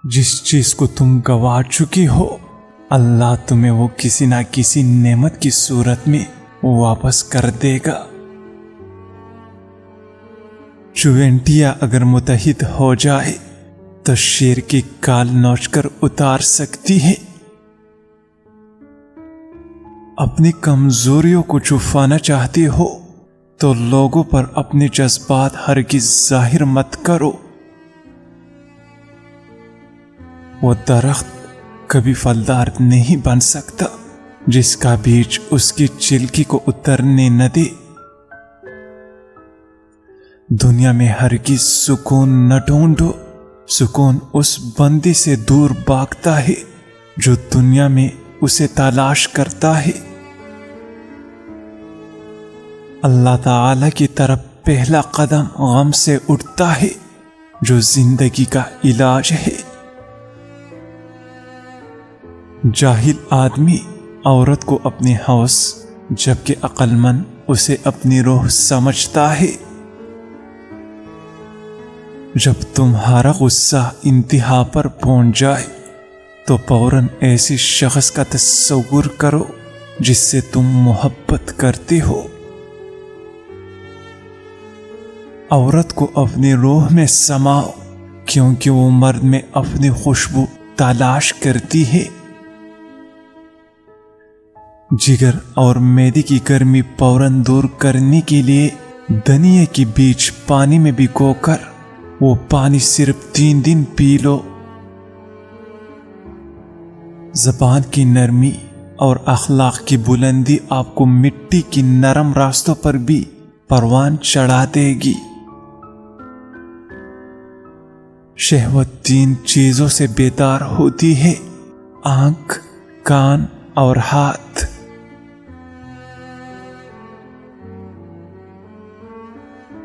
جس چیز کو تم گوا چکی ہو اللہ تمہیں وہ کسی نہ کسی نعمت کی صورت میں واپس کر دے گا۔ چونٹیاں اگر متحد ہو جائے تو شیر کی کال نوچ کر اتار سکتی ہے۔ اپنی کمزوریوں کو چھپانا چاہتے ہو تو لوگوں پر اپنے جذبات ہرگز ظاہر مت کرو۔ وہ درخت کبھی پھلدار نہیں بن سکتا جس کا بیج اس کی چلکی کو اترنے نہ دے۔ دنیا میں ہرگز سکون نہ ڈھونڈو، سکون اس بندی سے دور بھاگتا ہے جو دنیا میں اسے تلاش کرتا ہے۔ اللہ تعالی کی طرف پہلا قدم غم سے اٹھتا ہے جو زندگی کا علاج ہے۔ جاہل آدمی عورت کو اپنی حوث جبکہ عقل مند اسے اپنی روح سمجھتا ہے۔ جب تمہارا غصہ انتہا پر پہنچ جائے تو فوراً ایسی شخص کا تصور کرو جس سے تم محبت کرتے ہو۔ عورت کو اپنی روح میں سماؤ کیونکہ وہ مرد میں اپنی خوشبو تلاش کرتی ہے۔ جگر اور معدے کی گرمی فوراً دور کرنے کے لیے دھنیا کے بیج پانی میں بھگو کر وہ پانی صرف 3 دن پی لو۔ زبان کی نرمی اور اخلاق کی بلندی آپ کو مٹی کی نرم راستوں پر بھی پروان چڑھا دے گی۔ شہوت 3 چیزوں سے بیدار ہوتی ہے: آنکھ، کان اور ہاتھ۔